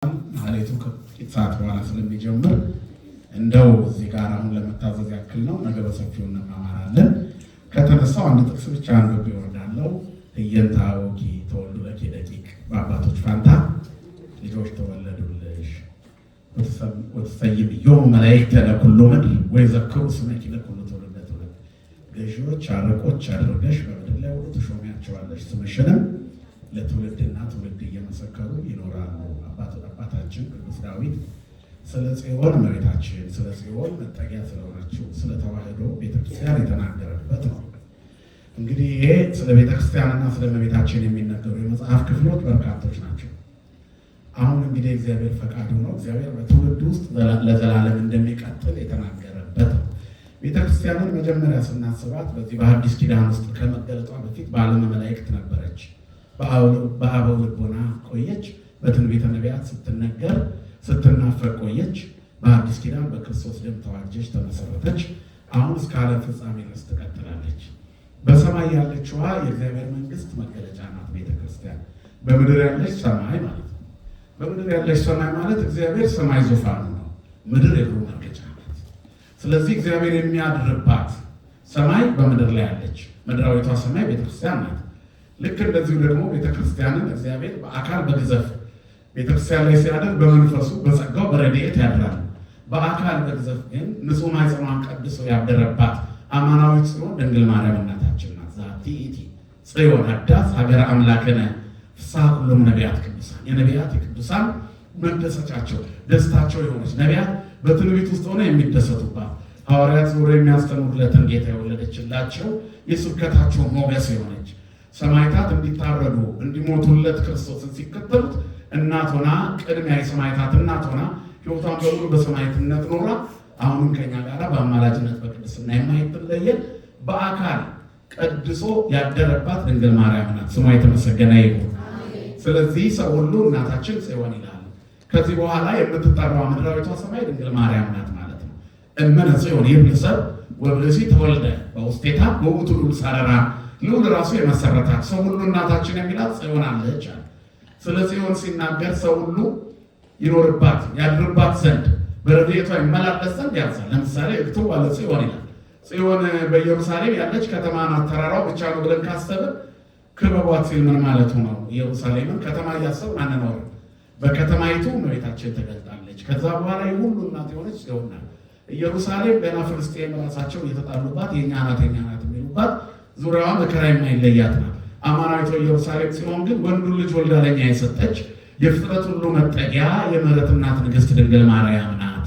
ማለቱ ከጥቂት በኋላ ስለሚጀምር እንደው እዚህ ጋር አሁን ለመታዘዝ ያክል ነው። ነገ በሰፊው እንማማራለን። ከተነሳው አንድ ጥቅስ ብቻ አንብቤ እወርዳለሁ። እየንታወቂ ተወልዱ ለኪ ደቂቅ፣ በአባቶች ፋንታ ልጆች ተወለዱልሽ። ወትሰይምዮሙ መላእክተ ለኩሉ ምድር ወይዘክሩ ስመኪ ለኩሉ ትውልደ ትውልድ። ገዢዎች አለቆች አድርገሽ በምድር ላይ ሁሉ ትሾሚያቸዋለሽ፣ ስምሽንም ለትውልድና ትውልድ እየመሰከሩ ይኖራሉ። አባታችን ቅዱስ ዳዊት ስለ ጽዮን እመቤታችን፣ ስለ ጽዮን መጠጊያ ስለሆነችው ስለ ተዋሕዶ ቤተክርስቲያን የተናገረበት ነው። እንግዲህ ይሄ ስለ ቤተክርስቲያንና ስለ እመቤታችን የሚነገሩ የመጽሐፍ ክፍሎች በርካቶች ናቸው። አሁን እንግዲህ እግዚአብሔር ፈቃዱ ነው። እግዚአብሔር በትውልድ ውስጥ ለዘላለም እንደሚቀጥል የተናገረበት ነው። ቤተክርስቲያንን መጀመሪያ ስናስባት በዚህ በአዲስ ኪዳን ውስጥ ከመገለጧ በፊት በዓለመ መላእክት ነበረች። በአበው ልቦና ቆየች። በትንቢተ ነቢያት ስትነገር ስትናፈቅ ቆየች። በአዲስ ኪዳን በክርስቶስ ደም ተዋጀች፣ ተመሰረተች። አሁን እስከ ዓለም ፍጻሜ ድረስ ትቀጥላለች። በሰማይ ያለችዋ የእግዚአብሔር መንግስት መገለጫ ናት ቤተክርስቲያን። በምድር ያለች ሰማይ ማለት ነው። በምድር ያለች ሰማይ ማለት እግዚአብሔር ሰማይ ዙፋኑ ነው፣ ምድር የእግሩ መርገጫ ናት። ስለዚህ እግዚአብሔር የሚያድርባት ሰማይ በምድር ላይ ያለች ምድራዊቷ ሰማይ ቤተክርስቲያን ናት። ልክ እንደዚሁ ደግሞ ቤተክርስቲያንን እግዚአብሔር በአካል በግዘፍ ቤተክርስቲያን ላይ ሲያደር በመንፈሱ በጸጋው በረድኤት ያድራል። በአካል በግዘፍ ግን ንጹሕ ማኅፀኗን ቀድሶ ያደረባት አማናዊት ጽዮን ድንግል ማርያም እናታችን ናት። ዛቲ ኢቲ ጽዮን ሀዳስ ሀገረ አምላክነ ፍስሐ ኩሎሙ ነቢያት ቅዱሳን። የነቢያት የቅዱሳን መደሰቻቸው ደስታቸው የሆነች ነቢያት በትንቢት ውስጥ ሆነ የሚደሰቱባት ሐዋርያት ዞሮ የሚያስተምሩለትን ጌታ የወለደችላቸው የስብከታቸው ሞገስ የሆነች ሰማዕታት እንዲታረዱ እንዲሞቱለት ክርስቶስን ሲከተሉት እናት ሆና ቅድሚያ የሰማዕታት እናት ሆና ሕይወቷን በሙሉ በሰማዕትነት ኖራ አሁንም ከኛ ጋር በአማላጅነት በቅድስና የማይለየን በአካል ቀድሶ ያደረባት ድንግል ማርያም ናት። ስሟ የተመሰገነ ይሁን። ስለዚህ ሰው ሁሉ እናታችን ጽዮን ይላል። ከዚህ በኋላ የምትጠራው ምድራዊቷ ሰማይ ድንግል ማርያም ናት ማለት ነው። እመነ ጽዮን ይብል ሰብ ወብእሲ ተወልደ በውስቴታ በውእቱ ሉል ሳረራ። ልዑል ራሱ የመሰረታት ሰው ሁሉ እናታችን የሚላት ጽዮን አለች። ስለ ጽዮን ሲናገር ሰው ሁሉ ይኖርባት ያድርባት ዘንድ በረድኤቷ ይመላለስ ዘንድ ያዛል። ለምሳሌ እግቱ አለ ጽዮን ይላል። ጽዮን በኢየሩሳሌም ያለች ከተማ ናት። ተራራው ብቻ ነው ብለን ካሰብን ክበቧት ሲል ምን ማለቱ ነው? ኢየሩሳሌምን ከተማ እያሰብን አንኖር። በከተማይቱ እመቤታችን ተገልጣለች። ከዛ በኋላ የሁሉ እናት የሆነች ጽዮን ናት። ኢየሩሳሌም ገና ፍልስጤም ራሳቸው እየተጣሉባት የእኛ ናት የሚሉባት ዙሪያዋ መከራ የማይለያት ናት። አማናዊቷ ኢየሩሳሌም ጽዮን ግን ወንዱን ልጅ ወልዳ ለኛ የሰጠች የፍጥረት ሁሉ መጠጊያ የምሕረት እናት ንግሥት ድንግል ማርያም ናት።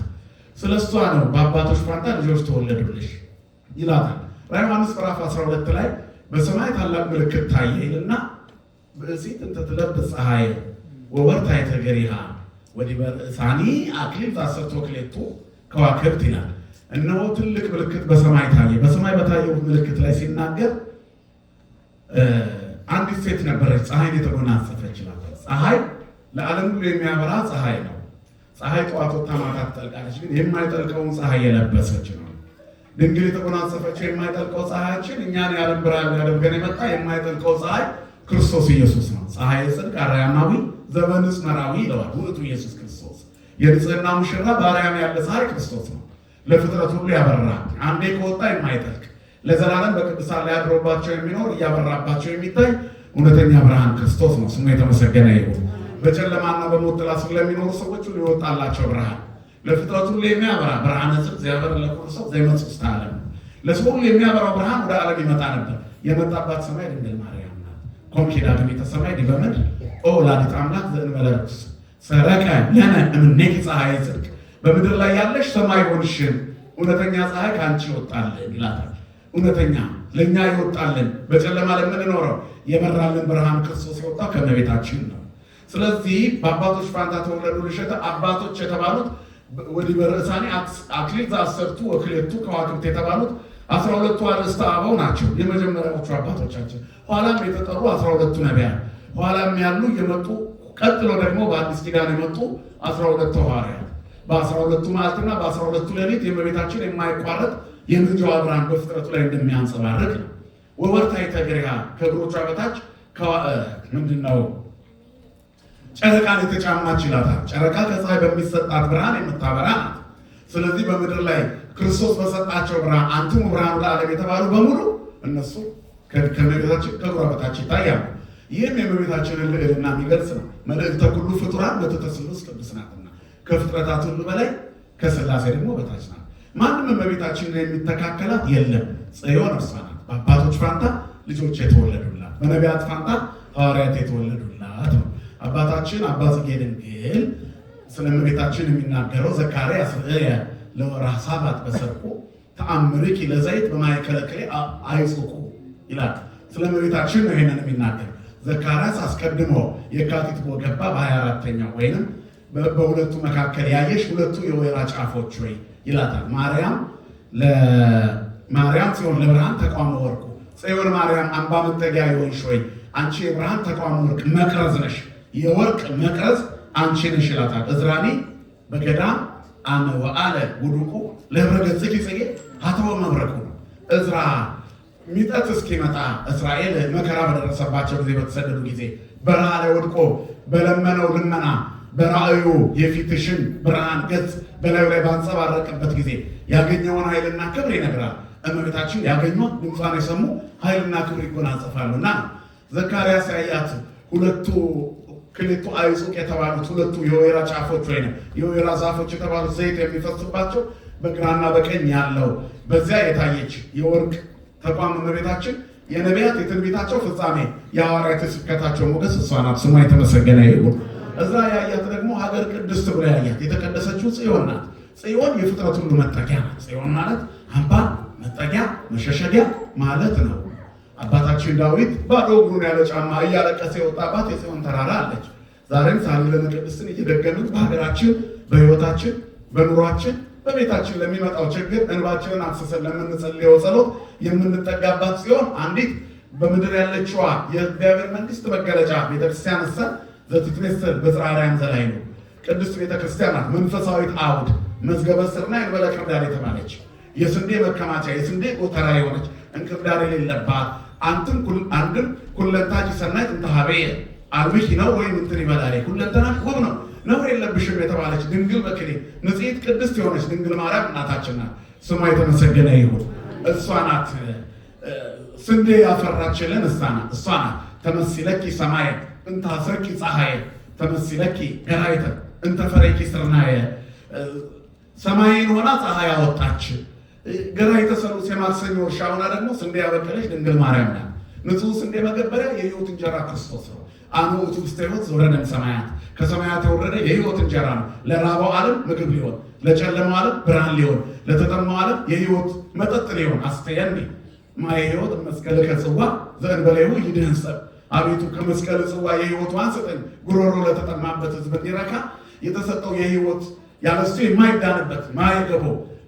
ስለሷ ነው በአባቶች ፋንታ ልጆች ተወለዱልሽ ይላታል። ራዕየ ዮሐንስ ምዕራፍ 12 ላይ በሰማይ ታላቅ ምልክት ታየ ይልና ብእሲት እንተ ትለብስ ፀሐየ ወወርኅ ገሪሃ ወዲበ ርእሳኒ አክሊል ዘአሰርቱ ክልኤቱ ከዋክብት ይላል። እነሆ ትልቅ ምልክት በሰማይ ታየ። በሰማይ በታየው ምልክት ላይ ሲናገር አንዲት ሴት ነበረች፣ ፀሐይን የተጎናጸፈች ናት። ፀሐይ ለዓለም ሁሉ የሚያበራ ፀሐይ ነው። ፀሐይ ጠዋት ወጥታ ማታ ትጠልቃለች፣ ግን የማይጠልቀውን ፀሐይ የለበሰች ነው። ድንግል የተጎናጸፈችው የማይጠልቀው ፀሐያችን እኛን የዓለም ብርሃን ሊያደርገን የመጣ የማይጠልቀው ፀሐይ ክርስቶስ ኢየሱስ ነው። ፀሐይ ጽድቅ አርያማዊ ዘበንጽ መራዊ ይለዋል ውእቱ ኢየሱስ ክርስቶስ። የንጽህና ሙሽራ በአርያም ያለ ፀሐይ ክርስቶስ ነው። ለፍጥረት ሁሉ ያበራ አንዴ ከወጣ የማይጠልቅ ለዘላለም በቅዱሳን ላይ አድሮባቸው የሚኖር እያበራባቸው የሚታይ እውነተኛ ብርሃን ክርስቶስ ነው። ስሙ የተመሰገነ ይሁን። በጨለማና በሞት ጥላ ስር ለሚኖሩ ሰዎች ሁሉ ይወጣላቸው ብርሃን፣ ለፍጥረት ሁሉ የሚያበራ ብርሃነ ጽድቅ እግዚአብሔር ለኩሉ ሰው ዘይመጽእ ውስተ ዓለም። ለሰው ሁሉ የሚያበራው ብርሃን ወደ ዓለም ይመጣ ነበር። የመጣባት ሰማይ ድንግል ማርያም ናት። ኮንኪ ዳግሚተ ሰማይ ዲበ ምድር ኦ ወላዲተ አምላክ ዘእንበለ ርኩስ ሰረቀ ለነ እምኔኪ ፀሐየ ጽድቅ። በምድር ላይ ያለሽ ሰማይ ሆንሽን እውነተኛ ፀሐይ ከአንቺ ይወጣልን ይላታል። እውነተኛ ለእኛ ይወጣልን በጨለማ ለምንኖረው የበራልን ብርሃን ክርስቶስ የወጣው ከእመቤታችን ነው። ስለዚህ በአባቶች ፋንታ ተወለዱልሽ አባቶች የተባሉት ወዲበ ርእሳኒ አክሊል ዘአሰርቱ ወክልኤቱ ከዋክብት የተባሉት 12ቱ አርእስተ አበው ናቸው፣ የመጀመሪያዎቹ አባቶቻችን። ኋላም የተጠሩ 12ቱ ነቢያት፣ ኋላም ያሉ የመጡ ቀጥሎ ደግሞ በአዲስ ኪዳን የመጡ 12ቱ ሐዋርያት። በ12ቱ መዓልትና በ12ቱ ሌሊት የእመቤታችን የማይቋረጥ የምልጃዋ ብርሃን በፍጥረቱ ላይ እንደሚያንጸባርቅ ነው። ወወርኅ ገሪሃ ከእግሮቿ በታች ምንድነው ጨረቃን የተጫማች ይላታል። ጨረቃ ከፀሐይ በሚሰጣት ብርሃን የምታበራ ናት። ስለዚህ በምድር ላይ ክርስቶስ በሰጣቸው ብርሃን አንትሙ ብርሃኑ ለዓለም የተባሉ በሙሉ እነሱ ከእመቤታችን ከእግሯ በታች ይታያሉ። ይህም የእመቤታችንን ልዕልና የሚገልጽ ነው። መልዕልተ ኩሉ ፍጡራን በትሕተ ሥሉስ ቅዱስ ናትና ከፍጥረታት ሁሉ በላይ ከሥላሴ ደግሞ በታች ናት። ማንም እመቤታችንን የሚተካከላት የለም። ጽዮን እርሷ ናት። በአባቶች ፋንታ ልጆች የተወለዱላት፣ በነቢያት ፋንታ ሐዋርያት የተወለዱላት ነው። አባታችን አባ ጽጌ ድንግል ስለ እመቤታችን የሚናገረው ዘካርያስ ርእየ ለወርኃ ሳባት በሰርቁ ተአምርኪ ለዘይት በማእከለ ክልኤ አይጹቁ ይላል። ስለ እመቤታችን ነው ይሄንን የሚናገር። ዘካርያስ አስቀድሞ የካቲት በገባ በ24ኛው ወይንም በሁለቱ መካከል ያየሽ ሁለቱ የወይራ ጫፎች ወይ ይላታል። ማርያም ጽዮን ለብርሃን ተቋመ ወርቁ ጽዮን ማርያም አምባ መጠጊያ የሆንሽ ወይ አንቺ የብርሃን ተቋመ ወርቅ መቅረዝ ነሽ፣ የወርቅ መቅረዝ አንቺ ነሽ ይላታል። እዝራኒ በገዳም አመ ወአለ ውዱቁ ለህብረ ገጽኪ ጽጌ ሀተወ መብረቁ። እዝራ ሚጠት እስኪመጣ እስራኤል መከራ በደረሰባቸው ጊዜ በተሰደዱ ጊዜ በረሃ ላይ ወድቆ በለመነው ልመና በራእዩ የፊትሽን ብርሃን ገጽ በላዩ ላይ ባንጸባረቅበት ጊዜ ያገኘውን ኃይልና ክብር ይነግራል። እመቤታችን ያገኙት ድምጿን የሰሙ ኃይልና ክብር ይጎናጸፋሉና ዘካርያስ ያያት ሁለቱ ክልኤቱ አይጹቅ የተባሉት ሁለቱ የወይራ ጫፎች ወይም የወይራ ዛፎች የተባሉት ዘይት የሚፈስባቸው በግራና በቀኝ ያለው በዚያ የታየች የወርቅ ተቋም እመቤታችን የነቢያት የትንቢታቸው ፍጻሜ የሐዋርያት የስብከታቸው ሞገስ እሷ ናት። ስሟ የተመሰገነ ይሁን። እዛ ያያት ደግሞ ሀገር ቅድስት ብሎ ያያት የተቀደሰችው ጽዮን ናት። ጽዮን የፍጥረት ሁሉ መጠጊያ ናት። ጽዮን ማለት አምባ መጠጊያ መሸሸጊያ ማለት ነው። አባታችን ዳዊት ባዶ እግሩን ያለ ጫማ እያለቀሰ የወጣባት የጽዮን ተራራ አለች። ዛሬም ሳህለነ ቅድስትን እየደገምን በሀገራችን በሕይወታችን በኑሯችን በቤታችን ለሚመጣው ችግር እንባችንን አፍስሰን ለምንጸልየው ጸሎት የምንጠጋባት ጽዮን አንዲት በምድር ያለችዋ የእግዚአብሔር መንግስት መገለጫ ቤተክርስቲያን እሰ ዘትትመሰል በጽርሐ አርያም ዘላይሉ ቅድስት ቤተክርስቲያን ናት። መንፈሳዊት አውድ መዝገበ ሥርና እንበለ ክርዳድ የተባለች የስንዴ መከማቻ የስንዴ ጎተራ የሆነች እንክርዳድ የሌለባት አንድም ኩለንታኪ ሰናይት እንተ ኀቤየ አልብኪ ነው ወይም እንትን ይበላል ሁለንተናሽ ውብ ነው ነውር የለብሽም የተባለች ድንግል በክሌ ንጽሕት ቅድስት የሆነች ድንግል ማርያም እናታችን ናት። ስሟ የተመሰገነ ይሁን። እሷ ናት ስንዴ ያፈራችልን እሷ ናት። ተመሲለኪ ሰማየ እንተ አስረኪ ፀሐየ ተመሲለኪ ገራይተ እንተ ፈረኪ ስርናየ። ሰማይን ሆና ፀሐይ አወጣች። ገራይተ ሰሉስ የማክሰኞ እርሻ ሆና ደግሞ ስንዴ ያበቀለች ድንግል ማርያም ናት። ንጹሕ ስንዴ መገበሪያ የሕይወት እንጀራ ክርስቶስ ነው። አነ ውእቱ ውስተ ሕይወት ዘወረደ እምሰማያት ከሰማያት የወረደ የሕይወት እንጀራ ነው። ለራበው ዓለም ምግብ ሊሆን፣ ለጨለመው ዓለም ብርሃን ሊሆን፣ ለተጠማው ዓለም የሕይወት መጠጥ ሊሆን። አስተየኒ ማየ ሕይወት መስቀልከ ጽዋ ዘእንበሌሁ ይድህን ሰብ። አቤቱ ከመስቀል ጽዋ የሕይወቷን ስጠኝ፣ ጉሮሮ ለተጠማበት ሕዝብ እንዲረካ የተሰጠው የሕይወት ያለሱ የማይዳንበት ማየ ገቦ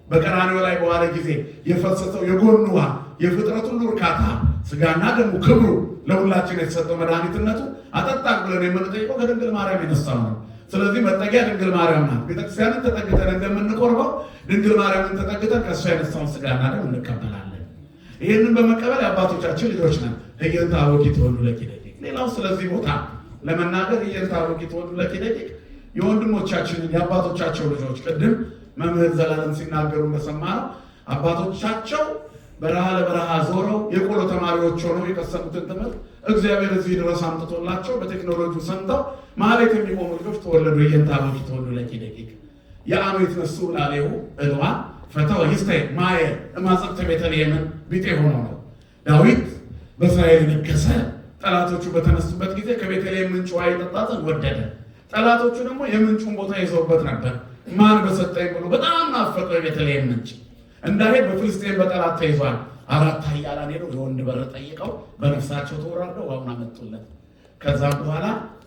በቀራንዮ ላይ በዋለ ጊዜ የፈሰሰው የጎኑ ውሃ የፍጥረት ሁሉ እርካታ ስጋና ደሙ ክብሩ ለሁላችን የተሰጠው መድኃኒትነቱ አጠጣቅ ብለን የምንጠይቀው ከድንግል ማርያም የነሳው ነው። ስለዚህ መጠጊያ ድንግል ማርያም ናት። ቤተክርስቲያንን ተጠግተን እንደምንቆርበው ድንግል ማርያምን ተጠግተን ከእሷ የነሳውን ስጋና ደም እንቀበላለን። ይህንን በመቀበል የአባቶቻችን ልጆች ነን። ህየንተ አበኪ ተወልዱ ለኪ ደቂቅ። ሌላው ስለዚህ ቦታ ለመናገር ህየንተ አበኪ ተወልዱ ለኪ ደቂቅ የወንድሞቻችንን የአባቶቻቸው ልጆች ቅድም መምህር ዘላለም ሲናገሩ እንደሰማነው አባቶቻቸው በረሃ ለበረሃ ዞረው የቆሎ ተማሪዎች ሆነው የቀሰሙትን ትምህርት እግዚአብሔር እዚህ ድረስ አምጥቶላቸው በቴክኖሎጂ ሰምተው ማህሌት የሚቆሙ ልጆች ተወለዱ። ህየንተ አበኪ ተወልዱ ለኪ ደቂቅ የአመት ነሱ ላሌሁ እልዋ ፈተወ ይስታይ ማየ እማጸብተ ቤተልሔምን ቢጤ ሆኖ ነው። ዳዊት በእስራኤል ነገሰ። ጠላቶቹ በተነሱበት ጊዜ ከቤተልሔም ምንጭ ውሃ ይጠጣ ዘንድ ወደደ። ጠላቶቹ ደግሞ የምንጩን ቦታ ይዘውበት ነበር። ማን በሰጠኝ ብሎ በጣም ናፈቀው የቤተልሔም ምንጭ። እንዳይሄድ በፍልስጤም በጠላት ተይዟል። 4 ኃያላን ሄደው የወንድ በር ጠይቀው በነፍሳቸው ተወራርደው ውሃውን አመጡለት። ከዛም በኋላ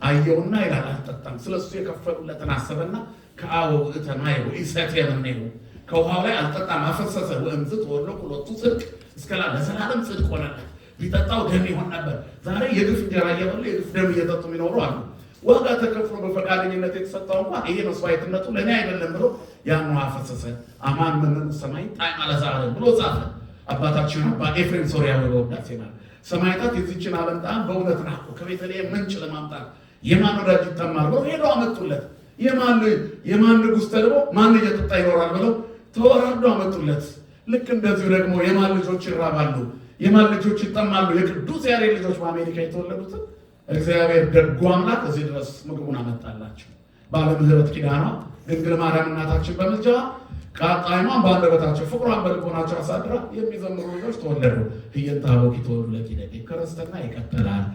አየውና ይላል አልጠጣም። ስለሱ የከፈሉለትን አሰበና ከአወ ውእተ ማየ ወኢሰትየ እምኔሁ ከውሃው ላይ አልጠጣም አፈሰሰ። ወእምዝ ተወልዶ ሁለቱ ጽድቅ እስከ ለዘላለም ጽድቅ ሆነለት። ቢጠጣው ደም ይሆን ነበር። ዛሬ የግፍ እንጀራ እየበሉ የግፍ ደም እየጠጡ የሚኖሩ አሉ። ዋጋ ተከፍሎ በፈቃደኝነት የተሰጠው እንኳን ይሄ መስዋዕትነቱ ለእኔ አይደለም ብሎ ያን ውሃ አፈሰሰ። አማን መነኑ ሰማይ ጣዕመ ለዘላለም ብሎ ጻፈ። አባታችን አባ ኤፍሬም ሶርያዊ በውዳሴ ማለት ሰማዕታት የዚችን ዓለም ጣዕም በእውነት ናቁ። ከቤተልሔም ምንጭ ለማምጣት የማን ወዳጅ ይጠማል ብለው ሄደው አመጡለት። የማን ንጉሥ ተርቦ ማን እየጠጣ ይኖራል ብለው ተወራርደው አመጡለት። ልክ እንደዚሁ ደግሞ የማን ልጆች ይራባሉ፣ የማን ልጆች ይጠማሉ። የቅዱስ ያሬድ ልጆች በአሜሪካ የተወለዱትን እግዚአብሔር ደጉ አምላክ እዚህ ድረስ ምግቡን አመጣላቸው። ባለ ምሕረት ኪዳኗ ድንግል ማርያም እናታችን በምልጃዋ ቃጣይሟን በአንደበታቸው ፍቅሯን በልቦናቸው አሳድራ የሚዘምሩ ልጆች ተወለዱ። ህየንተ አበኪ ተወልዱ ለኪደቂ ክርስትና ይቀጥላል።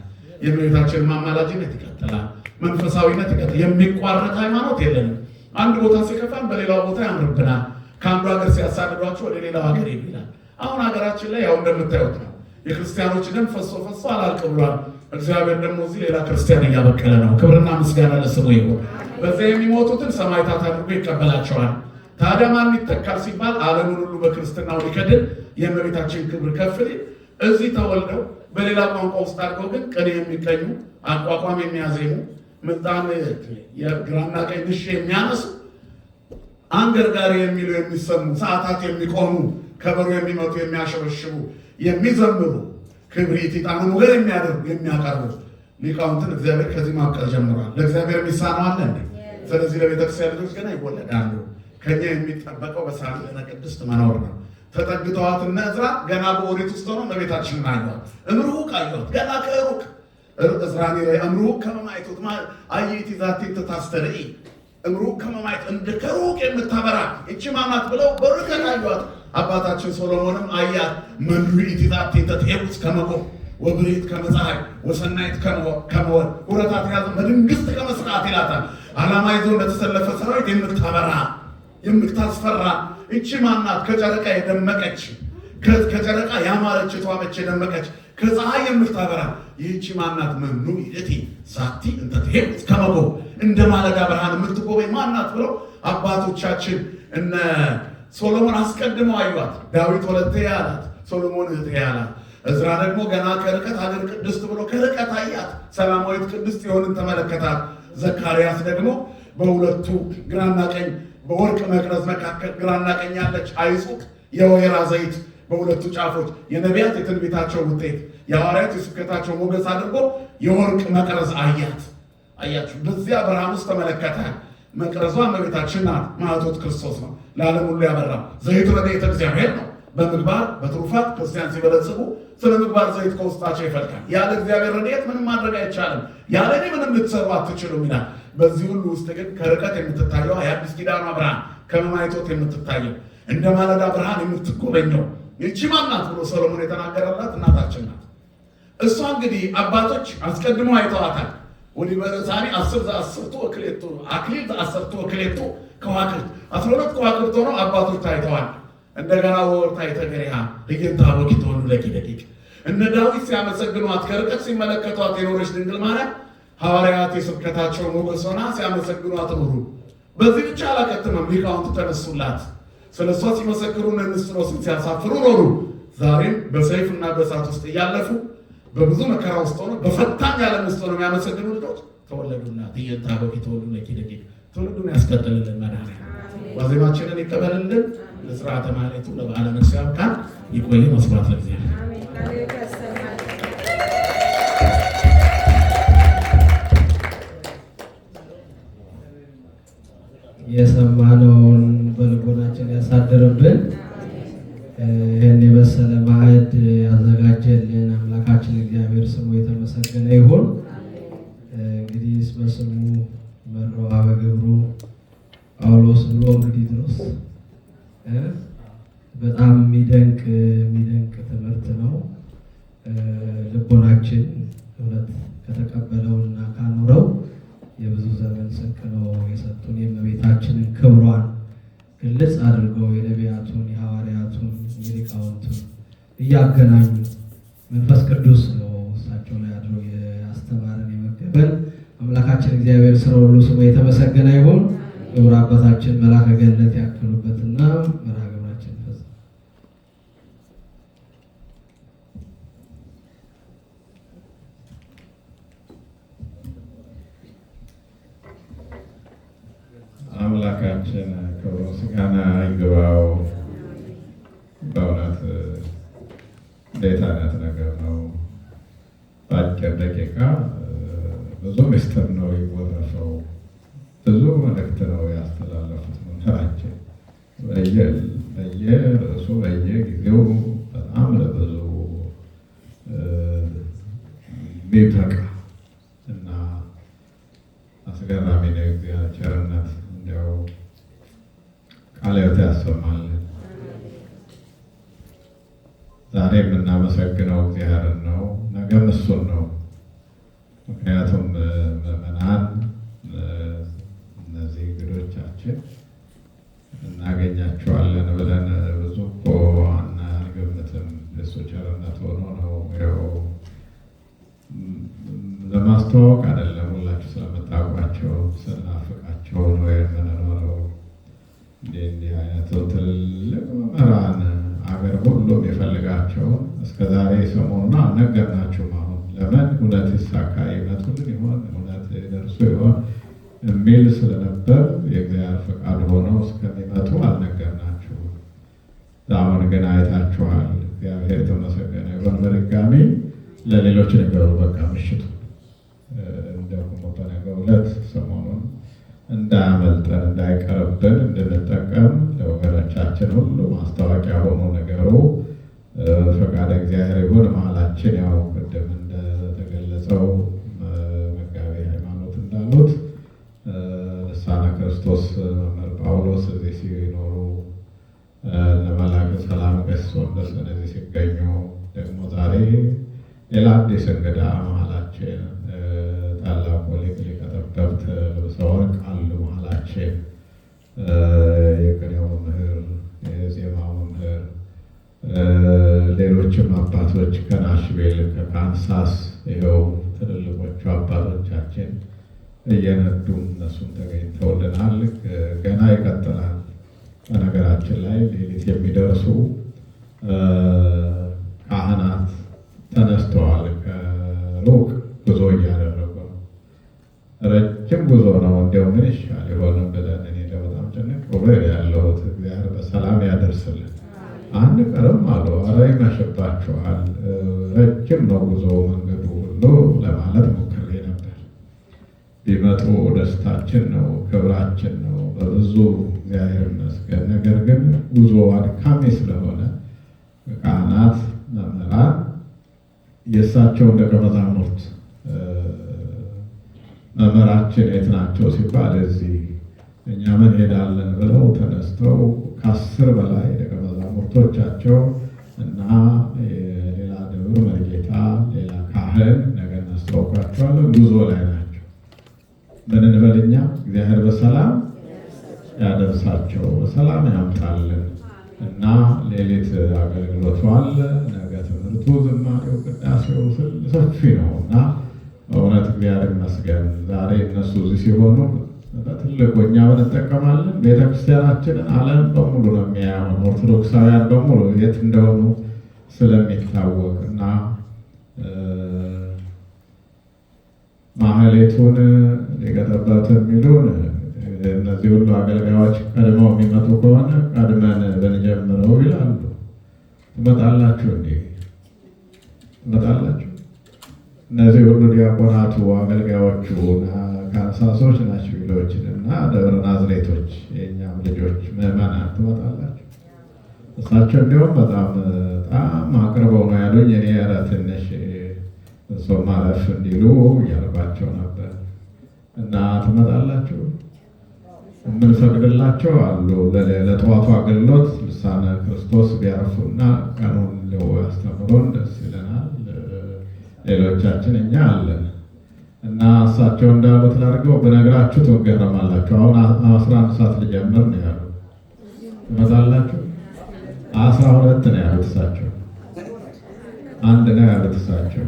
የእመቤታችን ማማላጅነት ይቀጥላል። መንፈሳዊነት ይቀጥላል። የሚቋረጥ ሃይማኖት የለንም። አንድ ቦታ ሲከፋን በሌላው ቦታ ያምርብናል። ከአንዱ ሀገር ሲያሳድዷቸው ወደ ሌላው ሀገር ይላል። አሁን ሀገራችን ላይ ያው እንደምታዩት ነው። የክርስቲያኖች ደም ፈሶ አላልቅ ብሏል። እግዚአብሔር ደግሞ እዚህ ሌላ ክርስቲያን እያበቀለ ነው። ክብርና ምስጋና ለስሙ ይሁን። በዚያ የሚሞቱትን ሰማዕታት አድርጎ ይቀበላቸዋል። ታዲያ ማን ይተካል ሲባል ዓለምን ሁሉ በክርስትናው ሊከድን የእመቤታችን ክብር ከፍ ሊል እዚህ ተወልደው በሌላ ቋንቋ ውስጥ አድርገው ግን ቅኔ የሚቀኙ አቋቋም የሚያዜሙ ምጣን የግራና ቀኝ ድሽ የሚያነሱ አንገርጋሪ የሚሉ የሚሰሙ ሰዓታት የሚቆሙ ከበሮ የሚመቱ የሚያሸበሽቡ የሚዘምሩ ክብሪት ዕጣን ሞገር የሚያደርጉ የሚያቀርቡ ሊቃውንትን እግዚአብሔር ከዚህ ማብቀል ጀምሯል። ለእግዚአብሔር የሚሳነው አለ እንዴ? ስለዚህ ለቤተክርስቲያን ልጆች ገና ይወለዳሉ። ከኛ የሚጠበቀው በሳልነ ቅድስት መኖር ነው። ተጠግተዋት እነ ዕዝራ ገና በኦሪት ውስጥ ሆነው እመቤታችንን አዩዋት። እምሩቅ አዩዋት ገና ከሩቅ ዕዝራኔ ላይ እምሩቅ ከመማይቶት አየይቲ ዛቲ ታስተርኢ እምሩቅ ከመማይት እንደ ከሩቅ የምታበራ እቺ ማናት ብለው በርቀት አዩዋት። አባታችን ሶሎሞንም አያት። መንሩኢቲ ዛቲ ተትሄቡስ ከመቆ ወብሬት ከመፀሐይ ወሰናይት ከመወር ሁረታት ያዘ መንግስት ከመስራት ይላታል። ዓላማ ይዞ እንደተሰለፈ ሰራዊት የምታበራ የምታስፈራ እቺ ማናት? ከጨረቃ የደመቀች ከጨረቃ ያማረች የተዋበች የደመቀች ከፀሐይ የምታበራ ይህቺ ማናት? መኑ ይእቲ ዛቲ እንተ ትሄብ ከመጎ እንደ ማለዳ ብርሃን የምትጎበኝ ማናት ብለው አባቶቻችን እነ ሶሎሞን አስቀድመው አዩዋት። ዳዊት ወለተ ያላት፣ ሶሎሞን እህቴ ያላት። ዕዝራ ደግሞ ገና ከርቀት ሀገር ቅድስት ብሎ ከርቀት አያት። ሰላማዊት ቅድስት የሆንን ተመለከታት። ዘካርያስ ደግሞ በሁለቱ ግራና ቀኝ በወርቅ መቅረዝ መካከል ግራና ቀኝ ያለች አይጹቅ የወይራ ዘይት በሁለቱ ጫፎች የነቢያት የትንቢታቸው ውጤት የሐዋርያት የስብከታቸው ሞገስ አድርጎ የወርቅ መቅረዝ አያት። አያችሁ፣ በዚያ ብርሃን ውስጥ ተመለከተ። መቅረዟ እመቤታችን ናት። ማኅቶተ ክርስቶስ ነው። ለዓለም ሁሉ ያበራ ዘይቱ ረድኤተ እግዚአብሔር ነው። በምግባር በትሩፋት ክርስቲያን ሲበለጽጉ ስለ ምግባር ዘይት ከውስጣቸው ይፈልቃል። ያለ እግዚአብሔር ረድኤት ምንም ማድረግ አይቻልም። ያለ እኔ ምንም ልትሰሩ አትችሉም ይላል። በዚህ ሁሉ ውስጥ ግን ከርቀት የምትታየው የአዲስ ኪዳኗ ብርሃን ከመማይቶት የምትታየው እንደ ማለዳ ብርሃን የምትጎበኘው ይህቺ ማናት ብሎ ሰሎሞን የተናገረላት እናታችን ናት። እሷ እንግዲህ አባቶች አስቀድመው አይተዋታል። ወዲህ በረሳኒ 10 ወክሌቱ አክሊል 10 ወክሌቱ ከዋክብት 12 ከዋክብት ሆነው አባቶች ታይተዋል። እንደገና ወርታ የተገሪሃ ህየንተ አበኪ ተወልዱ ለኪደቂቅ እነ ዳዊት ሲያመሰግኗት ከርቀት ሲመለከቷት የኖረች ድንግል ማርያም ሐዋርያት የስብከታቸው ሞገስ ሆና ሲያመሰግኗት ኖሩ። በዚህ ብቻ አላከተመም። ሊቃውንት ተነሱላት። ስለ እሷ ሲመሰክሩ እነ ንስጥሮስን ሲያሳፍሩ ኖሩ። ዛሬም በሰይፍና በእሳት ውስጥ እያለፉ በብዙ መከራ ውስጥ ሆነው በፈታኝ ዓለም ውስጥ ሆነው የሚያመሰግኑ ልጆች ተወለዱላት። ህየንተ አበኪ ተወልዱ ለኪደቂቅ ትውልዱን ያስቀጥልልን። መድኃኔዓለም ዋዜማችንን ይቀበልልን። ለሥርዓተ ማኅሌቱ ለበዓለ ንግሥ ያብቃን። ይቆይ። መስዋዕት ለእግዚአብሔር። የሰማነውን በልቦናችን ያሳድርብን። ይህን የመሰለ ማዕድ ያዘጋጀልን አምላካችን እግዚአብሔር ስሙ የተመሰገነ ይሁን። እንግዲህ በስሙ መራው በግብሩ ጳውሎስ ብሎ እንግዲህ ድረስ በጣም የሚደንቅ ትምህርት ነው። ልቦናችን እውነት ከተቀበለውና ካኖረው የብዙ ዘመን ስንቅ ነው የሰጡን። የእመቤታችንን ክብሯን ግልጽ አድርገው የነቢያቱን፣ የሐዋርያቱን፣ የሊቃውንቱን እያገናኙ መንፈስ ቅዱስ ነው እሳቸው ላይ አድሮ ያስተማረን የመገበን አምላካችን እግዚአብሔር ስለ ሁሉ ስሙ የተመሰገነ ይሁን። ክቡር አባታችን መልአከ ገነት ያክሉበትና መርሐ ግብራችን ፈጽመን አምላካችን ክብሩ ምስጋና ይግባው። በእውነት እንዴት አይነት ነገር ነው! በአጭር ደቂቃ ብዙ ምስጢር ነው የጎረፈው። ብዙ መልእክት ነው ያስተላለፉት መምህራችን በየርዕሱ በየጊዜው በጣም ለብዙ ሚበቃ እና አስገራሚ ነው። የእግዚአብሔር ቸርነት እንዲያው ቃለ ሕይወት ያሰማልን። ዛሬ የምናመሰግነው እግዚአብሔርን ነው፣ ነገም እሱን ነው። ምክንያቱም ምዕመናን እነዚህ እንግዶቻችን እናገኛቸዋለን ብለን ብዙ እኮ አንገምትም። የእሱ ቸርነት ሆኖ ነው። ያው ለማስተዋወቅ አይደለም፣ ሁላችሁ ስለምታውቋቸው ስናፍቃቸው ነው የምንኖረው። እንዲህ አይነቱ ትልቅ መምህራን አገር ሁሉም የፈልጋቸውን እስከዛሬ ሰሞኑን አልነገርናችሁም። አሁን ለምን እውነት ይሳካ ይመጡልን ይሆን እውነት ደርሶ ይሆን የሚል ስለነበር የእግዚአብሔር ፈቃድ ሆነው እስከሚመጡ አልነገርናችሁም። አሁን ግን አይታችኋል። እግዚአብሔር የተመሰገነ ይሁን። በድጋሚ ለሌሎች ነገሩ በቃ ምሽቱ ደግሞ በነገው ዕለት ሰሞኑን እንዳያመልጠን እንዳይቀርብን እንድንጠቀም ለወገኖቻችን ሁሉ ማስታወቂያ ሆኖ ነገሩ ፈቃደ እግዚአብሔር ይሁን። መሀላችን ያው ቅድም እንደተገለጸው መጋቤ ሃይማኖት እንዳሉት ልሳነ ክርስቶስ መምህር ጳውሎስ እዚህ ሲኖሩ ለመላከ ሰላም ቀሲስ ወንደሰን እዚህ ሲገኙ ደግሞ ዛሬ ሌላ አዲስ እንግዳ መሀላችን ታላቁ ሊቀ ጠበብት ልብሰ ወርቅ አሉ መሀላችን። የቅኔው መምህር፣ የዜማው መምህር፣ ሌሎችም አባቶች ከናሽቤል ከካንሳስ ይኸው ትልልቆቹ አባቶቻችን እየነዱ እነሱም ተገኝተውልናል። ገና ይቀጥላል። በነገራችን ላይ ሌሊት የሚደርሱ ካህናት ተነስተዋል። ከሩቅ ጉዞ እያደረጉ ነው። ረጅም ጉዞ ነው። እንዲያው ምን ይሻል የሆነ ብለን እኔ በጣም ጭንቅ ብሎ ያለሁት እግዚአብሔር በሰላም ያደርስልን። አንቀርም አሉ። ኧረ ይመሽባችኋል፣ ረጅም ነው ጉዞ መንገዱ ሁሉ ለማለት ሞክሬ ነበር። ቢመጡ ደስታችን ነው፣ ክብራችን ነው በብዙ እግዚአብሔር ይመስገን። ነገር ግን ጉዞ አድካሚ ስለሆነ ካህናት፣ መምህራን የእሳቸውን ደቀ መዛሙርት መምህራችን የት ናቸው ሲባል እዚህ እኛ ምን ሄዳለን ብለው ተነስተው ከ10 በላይ ደቀ መዛሙርቶቻቸው እና ሌላ ደብር መርጌታ ሌላ ካህን ነገር እናስተዋውቃቸዋለን ጉዞ ላይ ናቸው። ምን እንበልኛ እግዚአብሔር በሰላም ያደርሳቸው በሰላም ያምጣልን እና ሌሊት አገልግሎቱ አለ። ነገ ትምህርቱ፣ ዝማሬው፣ ቅዳሴው ሰፊ ነው እና በእውነት እግዚአብሔር ይመስገን ዛሬ እነሱ እዚህ ሲሆኑ በትልቁ እኛ እንጠቀማለን። ቤተክርስቲያናችንን ዓለም በሙሉ ነው የሚያየው። ኦርቶዶክሳውያን በሙሉ የት እንደሆኑ ስለሚታወቅ እና ማህሌቱን ሊቀጠበት የሚሉን እነዚህ ሁሉ አገልጋዮች ቀድመው የሚመጡ ከሆነ ቀድመን ብንጀምረው ይላሉ። ትመጣላችሁ እንዴ? ትመጣላችሁ? እነዚህ ሁሉ ዲያቆናቱ አገልጋዮቹ ካንሳሶች ናቸው ቢሎችን እና ደብረ ናዝሬቶች የእኛም ልጆች ምዕመናን ትመጣላችሁ? እሳቸው እንዲሁም በጣም አቅርበው ነው ያሉኝ። እኔ ኧረ ትንሽ እሶ ማረፍ እንዲሉ እያልኳቸው ነበር እና ትመጣላችሁ? የምንፈቅድላቸው አሉ። ለጠዋቱ አገልግሎት ልሳነ ክርስቶስ ቢያርፉና ቀኑን አስተምሮን ደስ ይለናል። ሌሎቻችን እኛ አለን እና እሳቸው እንዳሉት ላድርገው ብነግራችሁ ትገረማላችሁ። አሁን 11 ሰዓት ልጀምር ነው ያሉ። ትመጣላችሁ? 12 ነው ያሉት እሳቸው። 1 ነው ያሉት እሳቸው።